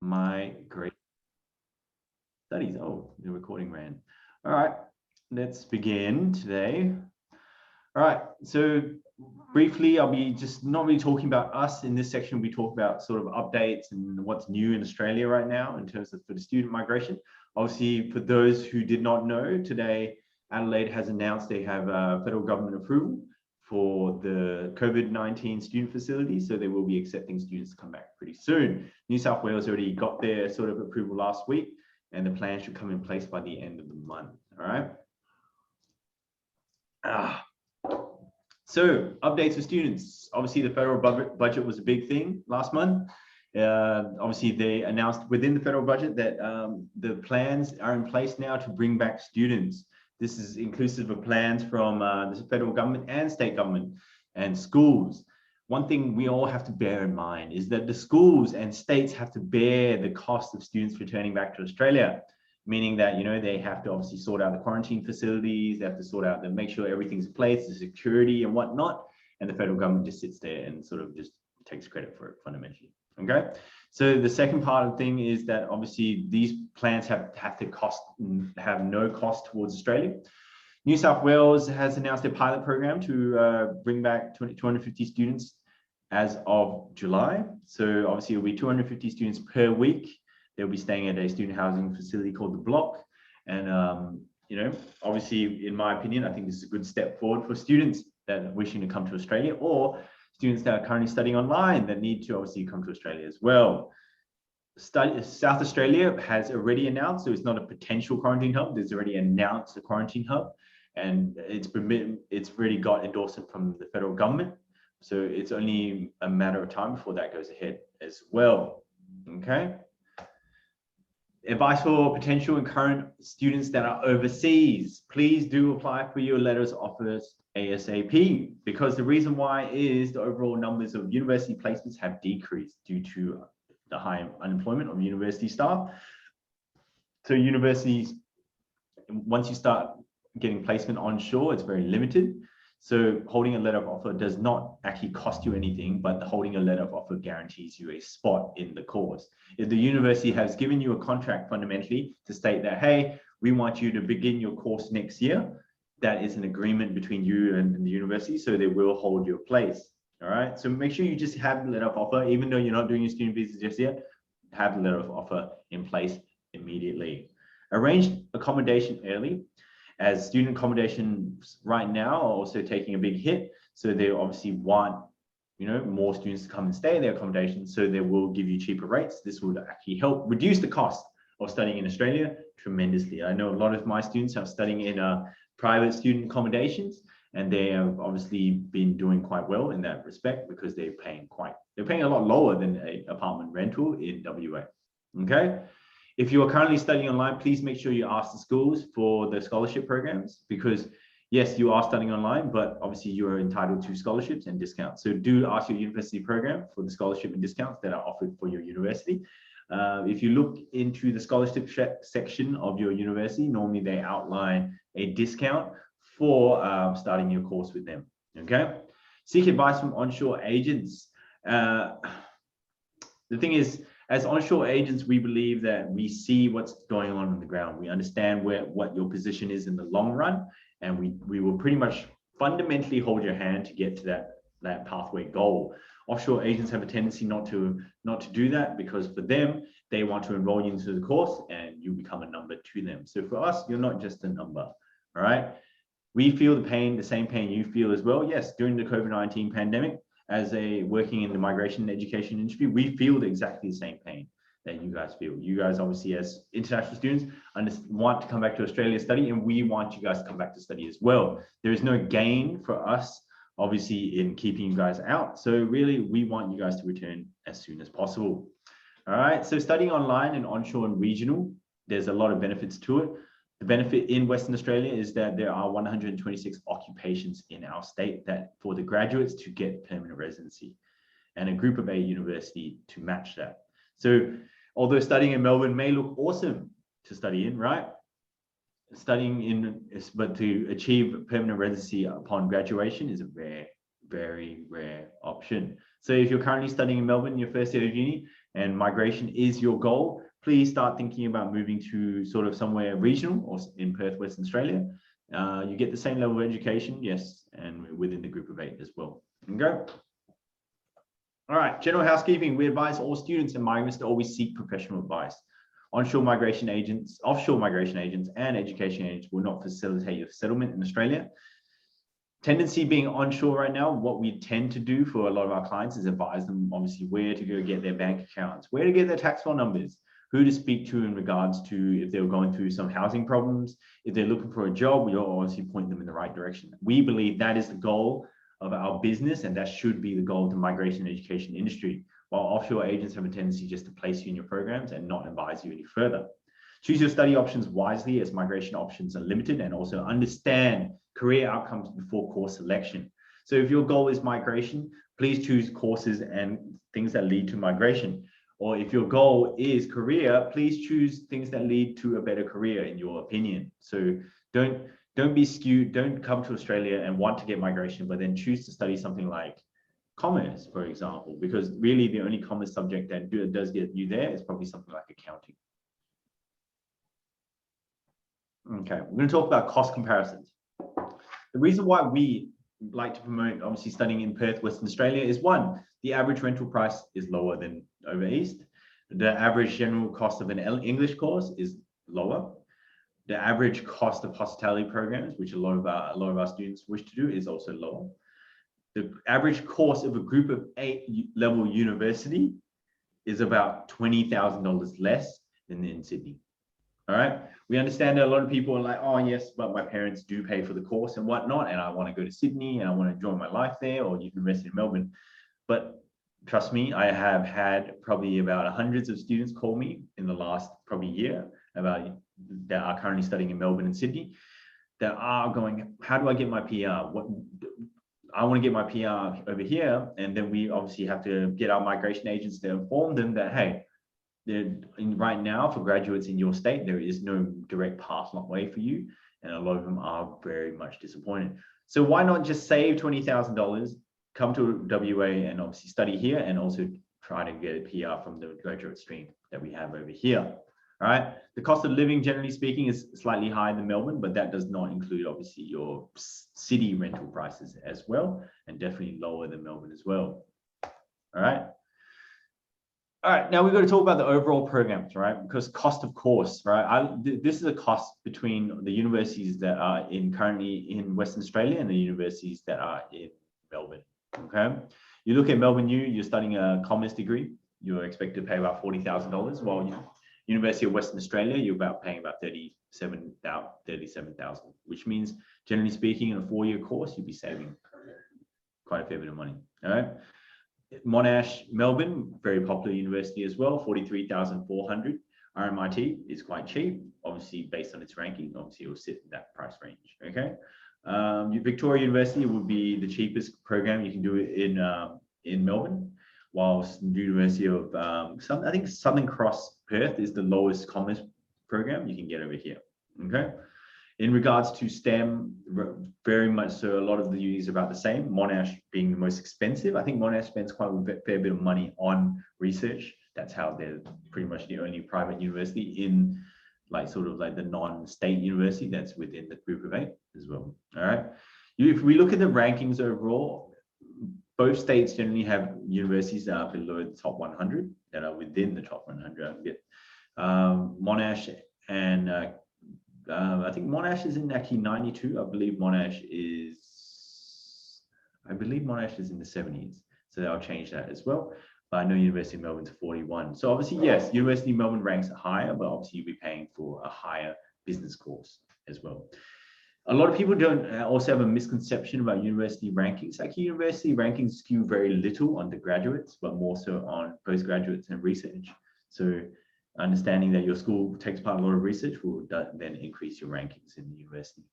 my great studies. Oh, the recording ran. All right, let's begin today. All right, so briefly, I'll be just not really talking about us in this section. We talk about sort of updates and what's new in Australia right now in terms of for the student migration. Obviously, for those who did not know, today Adelaide has announced they have federal government approval for the COVID-19 student facility, so they will be accepting students to come back pretty soon. New South Wales already got their sort of approval last week, and the plan should come in place by the end of the month. All right. So updates for students. Obviously, the federal budget was a big thing last month. Obviously, they announced within the federal budget that the plans are in place now to bring back students. This is inclusive of plans from the federal government and state government and schools. One thing we all have to bear in mind is that the schools and states have to bear the cost of students returning back to Australia, meaning that, you know, they have to obviously sort out the quarantine facilities, they have to sort out and make sure everything's in place, the security and whatnot. And the federal government just sits there and sort of just takes credit for it fundamentally. Okay. So the second part of the thing is that obviously these plans have to have no cost towards Australia. New South Wales has announced a pilot program to bring back 250 students as of July. So obviously it'll be 250 students per week. They'll be staying at a student housing facility called The Block. And, you know, obviously, in my opinion, I think this is a good step forward for students that are wishing to come to Australia, or students that are currently studying online that need to obviously come to Australia as well. South Australia has already announced, so it's not a potential quarantine hub, there's already announced a quarantine hub, and it's already got endorsement from the federal government. So it's only a matter of time before that goes ahead as well. Okay. Advice for potential and current students that are overseas: please do apply for your letters of offers ASAP, because the reason why is the overall numbers of university placements have decreased due to the high unemployment of university staff. So universities, once you start getting placement onshore, it's very limited. So holding a letter of offer does not actually cost you anything, but holding a letter of offer guarantees you a spot in the course. If the university has given you a contract fundamentally to state that, hey, we want you to begin your course next year, that is an agreement between you and the university, so they will hold your place. All right, so make sure you just have the letter of offer, even though you're not doing your student visa just yet, have the letter of offer in place immediately. Arrange accommodation early, as student accommodations right now are also taking a big hit. So they obviously want, you know, more students to come and stay in their accommodation, so they will give you cheaper rates. This would actually help reduce the cost of studying in Australia tremendously. I know a lot of my students are studying in private student accommodations, and they have obviously been doing quite well in that respect, because they're paying a lot lower than an apartment rental in WA. Okay. If you are currently studying online, please make sure you ask the schools for the scholarship programs, because yes, you are studying online, but obviously you are entitled to scholarships and discounts. So do ask your university program for the scholarship and discounts that are offered for your university. If you look into the scholarship section of your university, normally they outline a discount for starting your course with them. Okay. Seek advice from onshore agents. The thing is, as onshore agents, we believe that we see what's going on the ground. We understand what your position is in the long run, and we will pretty much fundamentally hold your hand to get to that pathway goal. Offshore agents have a tendency not to do that, because for them, they want to enroll you into the course and you become a number to them. So for us, you're not just a number. All right. We feel the pain, the same pain you feel as well. Yes, during the COVID-19 pandemic, as working in the migration and education industry, we feel exactly the same pain that you guys feel. You guys obviously, as international students, want to come back to Australia to study, and we want you guys to come back to study as well. There is no gain for us, obviously, in keeping you guys out. So really, we want you guys to return as soon as possible. All right, so studying online and onshore and regional, there's a lot of benefits to it. The benefit in Western Australia is that there are 126 occupations in our state that for the graduates to get permanent residency, and a group of a university to match that. So although studying in Melbourne may look awesome to study in, right? But to achieve permanent residency upon graduation is a rare, very rare option. So if you're currently studying in Melbourne, your first year of uni, and migration is your goal, please start thinking about moving to sort of somewhere regional or in Perth, Western Australia. You get the same level of education, yes, and within the group of 8 as well. Okay. All right, general housekeeping. We advise all students and migrants to always seek professional advice. Onshore migration agents, offshore migration agents, and education agents will not facilitate your settlement in Australia. Tendency being onshore right now, what we tend to do for a lot of our clients is advise them obviously where to go get their bank accounts, where to get their tax file numbers, who to speak to in regards to if they're going through some housing problems, if they're looking for a job, we'll obviously point them in the right direction. We believe that is the goal of our business, and that should be the goal of the migration and education industry, while offshore agents have a tendency just to place you in your programs and not advise you any further. Choose your study options wisely, as migration options are limited, and also understand career outcomes before course selection. So if your goal is migration, please choose courses and things that lead to migration. Or if your goal is career, please choose things that lead to a better career, in your opinion. So don't be skewed, don't come to Australia and want to get migration, but then choose to study something like commerce, for example, because really the only commerce subject that does get you there is probably something like accounting. Okay, we're going to talk about cost comparisons. The reason why we like to promote obviously studying in Perth, Western Australia is, one, the average rental price is lower than over East. The average general cost of an English course is lower. The average cost of hospitality programs, which a lot of our students wish to do, is also lower. The average course of a group of 8 level university is about $20,000 less than in Sydney. All right. We understand that a lot of people are like, oh yes, but my parents do pay for the course and whatnot, and I want to go to Sydney and I want to enjoy my life there, or University of Melbourne. But trust me, I have had probably about hundreds of students call me in the last probably year about that are currently studying in Melbourne and Sydney that are going, how do I get my PR? What I want to get my PR over here, and then we obviously have to get our migration agents to inform them that, hey, right now for graduates in your state, there is no direct pathway for you, and a lot of them are very much disappointed. So why not just save $20,000, come to WA and obviously study here, and also try to get a PR from the graduate stream that we have over here. All right. The cost of living, generally speaking, is slightly higher than Melbourne, but that does not include obviously your city rental prices as well, and definitely lower than Melbourne as well. All right. All right, now we've got to talk about the overall programs, right? Because cost of course, right? This is a cost between the universities that are currently in Western Australia and the universities that are in Melbourne, okay? You look at Melbourne U, you're studying a commerce degree, you're expected to pay about $40,000, while University of Western Australia, you're paying about $37,000, which means, generally speaking, in a 4-year course, you'll be saving quite a fair bit of money, all right? Monash, Melbourne, very popular university as well, 43,400. RMIT is quite cheap, obviously based on its ranking. Obviously, it will sit in that price range. Okay, Victoria University would be the cheapest program you can do it in Melbourne, whilst the University of I think Southern Cross Perth is the lowest commerce program you can get over here. Okay. In regards to STEM, very much so, a lot of the unis are about the same. Monash being the most expensive. I think Monash spends quite a fair bit of money on research. That's how they're pretty much the only private university in sort of the non-state university that's within the group of 8 as well. All right. If we look at the rankings overall, both states generally have universities that are below the top 100, that are within the top 100. Monash and I think Monash is in actually 92. I believe Monash is in the 70s. So I'll change that as well. But I know University of Melbourne's 41. So obviously, yes, University of Melbourne ranks higher, but obviously you'll be paying for a higher business course as well. A lot of people don't also have a misconception about university rankings. University rankings skew very little on the graduates, but more so on postgraduates and research. So understanding that your school takes part in a lot of research will then increase your rankings in the university.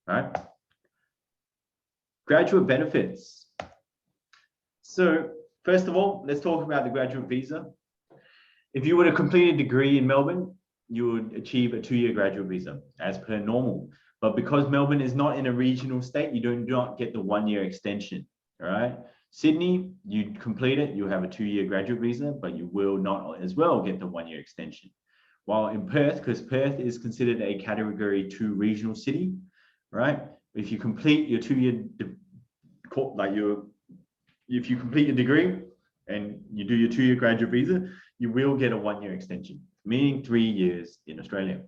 All right. Graduate benefits. So first of all, let's talk about the graduate visa. If you were to complete a degree in Melbourne, you would achieve a 2-year graduate visa as per normal. But because Melbourne is not in a regional state, you do not get the 1-year extension. All right. Sydney, you complete it, you have a 2-year graduate visa, but you will not as well get the 1-year extension. While in Perth, because Perth is considered a category 2 regional city, right? If you complete your 2-year, if you complete your degree and you do your 2-year graduate visa, you will get a 1-year extension, meaning 3 years in Australia.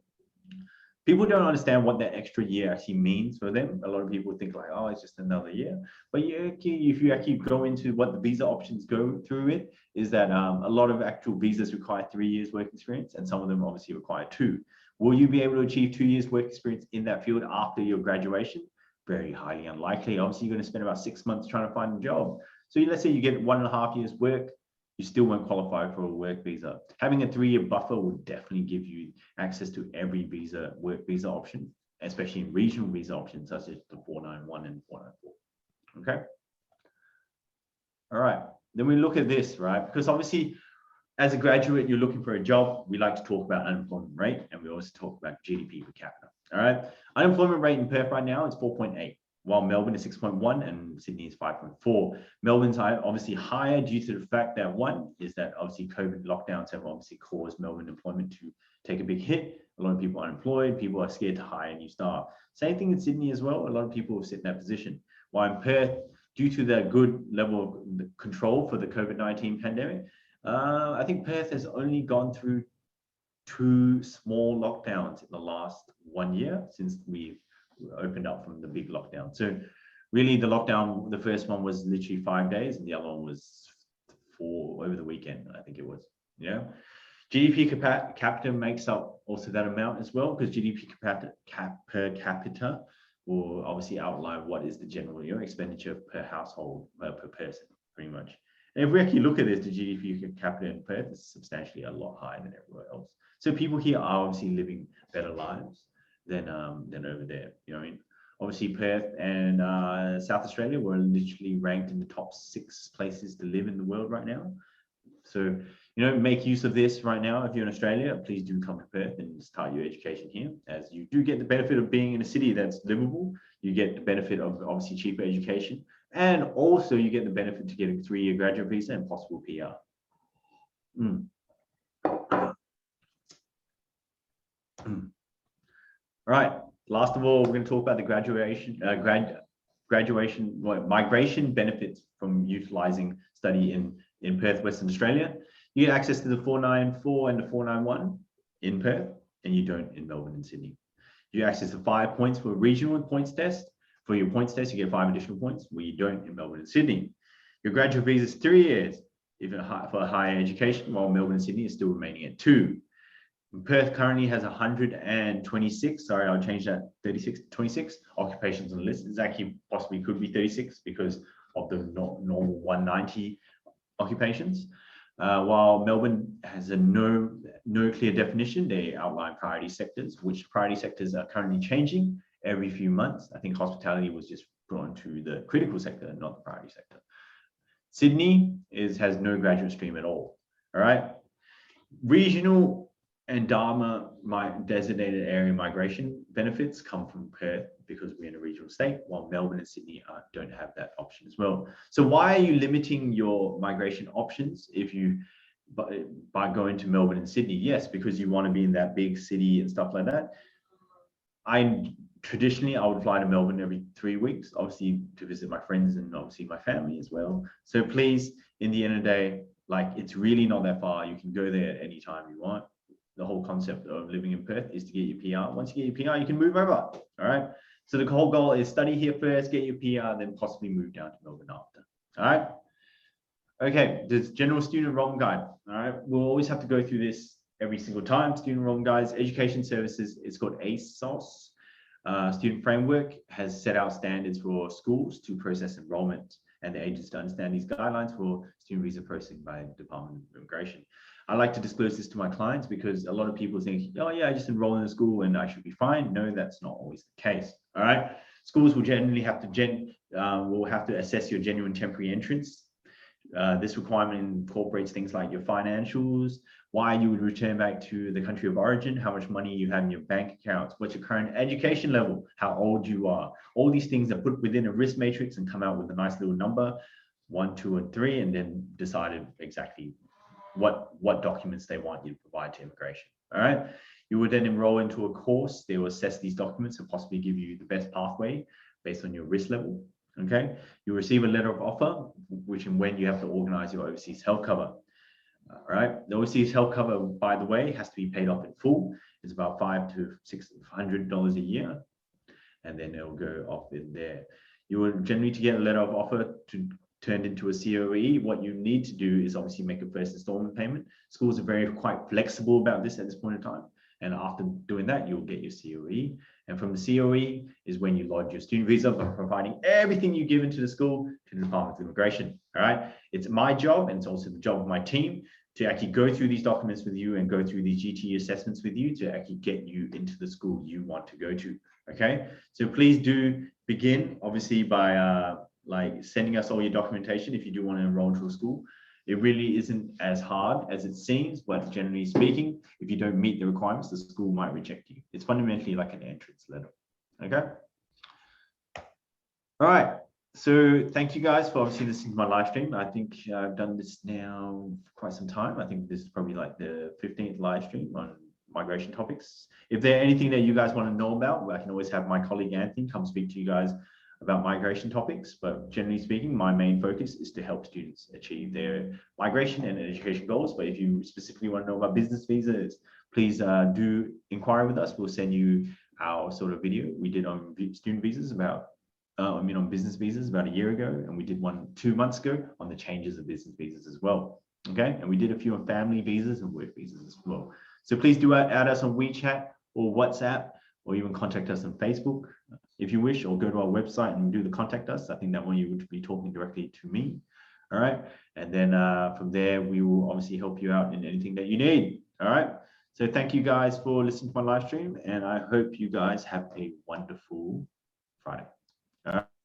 People don't understand what that extra year actually means for them. A lot of people think like, oh, it's just another year. But if you actually go into what the visa options go through it, is that a lot of actual visas require 3 years work experience, and some of them obviously require 2. Will you be able to achieve 2 years work experience in that field after your graduation? Very highly unlikely. Obviously, you're going to spend about 6 months trying to find a job. So let's say you get 1.5 years work, you still won't qualify for a work visa. Having a 3-year buffer will definitely give you access to every visa, work visa option, especially in regional visa options such as the 491 and 494. Okay. All right. Then we look at this, right? Because obviously, as a graduate, you're looking for a job. We like to talk about unemployment rate, and we also talk about GDP per capita. All right. Unemployment rate in Perth right now is 4.8. While Melbourne is 6.1 and Sydney is 5.4. Melbourne's obviously higher due to the fact that one is that obviously COVID lockdowns have obviously caused Melbourne employment to take a big hit. A lot of people are unemployed, people are scared to hire new staff. Same thing in Sydney as well. A lot of people sit in that position. While in Perth, due to the good level of control for the COVID-19 pandemic, I think Perth has only gone through 2 small lockdowns in the last 1 year since we've opened up from the big lockdown. So really the lockdown, the first one was literally 5 days and the other one was 4 over the weekend, I think it was. Yeah. GDP per capita makes up also that amount as well, because GDP per capita will obviously outline what is the general expenditure per household, per person, pretty much. And if we actually look at this, the GDP per capita in Perth is substantially a lot higher than everywhere else. So people here are obviously living better lives than over there. You know what I mean? Obviously, Perth and South Australia were literally ranked in the top 6 places to live in the world right now. So, you know, make use of this right now. If you're in Australia, please do come to Perth and start your education here, as you do get the benefit of being in a city that's livable. You get the benefit of obviously cheaper education, and also you get the benefit to getting a 3-year graduate visa and possible PR. Right. Last of all, we're going to talk about the migration benefits from utilizing study in Perth, Western Australia. You get access to the 494 and the 491 in Perth, and you don't in Melbourne and Sydney. You get access to 5 points for a regional points test. For your points test, you get 5 additional points, where you don't in Melbourne and Sydney. Your graduate visa is 3 years, even for higher education, while Melbourne and Sydney is still remaining at 2. Perth currently has 126, sorry, I'll change that, 36 to 26 occupations on the list. It actually possibly could be 36 because of the normal 190 occupations. While Melbourne has a no clear definition, they outline priority sectors, which priority sectors are currently changing every few months. I think hospitality was just brought into the critical sector, not the priority sector. Sydney has no graduate stream at all right? Regional and Dharma, my designated area migration benefits come from Perth because we're in a regional state, while Melbourne and Sydney don't have that option as well. So why are you limiting your migration options if you by going to Melbourne and Sydney? Yes, because you want to be in that big city and stuff like that. Traditionally, I would fly to Melbourne every 3 weeks, obviously to visit my friends and obviously my family as well. So please, in the end of the day, like, it's really not that far. You can go there at any time you want. The whole concept of living in Perth is to get your PR. Once you get your PR, you can move over. All right. So the whole goal is study here first, get your PR, then possibly move down to Melbourne after. All right. Okay. There's general student enrollment guide. All right. We'll always have to go through this every single time. Student enrollment guides, education services. It's called ASOS. Student framework has set out standards for schools to process enrollment and the agents to understand these guidelines for student visa processing by the Department of Immigration. I like to disclose this to my clients because a lot of people think, oh yeah, I just enroll in a school and I should be fine. No, that's not always the case. All right. Schools will generally have to assess your genuine temporary entrance. This requirement incorporates things like your financials, why you would return back to the country of origin, how much money you have in your bank accounts, what's your current education level, how old you are. All these things are put within a risk matrix and come out with a nice little number. 1, 2, and 3, and then decided exactly what documents they want you to provide to immigration. All right. You would then enroll into a course. They will assess these documents and possibly give you the best pathway based on your risk level. Okay. You receive a letter of offer, which and when you have to organize your overseas health cover. All right. The overseas health cover, by the way, has to be paid off in full. It's about $500 to $600 a year, and then it'll go off in there. You will generally, to get a letter of offer to turned into a COE, what you need to do is obviously make a first installment payment. Schools are quite flexible about this at this point in time. And after doing that, you'll get your COE. And from the COE is when you lodge your student visa by providing everything you give into the school to the Department of Immigration. All right. It's my job, and it's also the job of my team, to actually go through these documents with you and go through these GT assessments with you to actually get you into the school you want to go to. Okay. So please do begin, obviously, by like sending us all your documentation if you do want to enroll into a school. It really isn't as hard as it seems, but generally speaking, if you don't meet the requirements, the school might reject you. It's fundamentally like an entrance letter. Okay. All right. So thank you guys for obviously listening to my live stream. I think I've done this now for quite some time. I think this is probably like the 15th live stream on migration topics. If there's anything that you guys want to know about, I can always have my colleague Anthony come speak to you guys about migration topics. But generally speaking, my main focus is to help students achieve their migration and education goals. But if you specifically want to know about business visas, please do inquire with us. We'll send you our sort of video we did on student visas about on business visas about a year ago, and we did one 2 months ago on the changes of business visas as well. Okay, and we did a few on family visas and work visas as well. So please do add us on WeChat or WhatsApp, or even contact us on Facebook if you wish, or go to our website and do the contact us. I think that way you would be talking directly to me. All right, and then from there we will obviously help you out in anything that you need. All right. So thank you guys for listening to my live stream, and I hope you guys have a wonderful Friday. All right.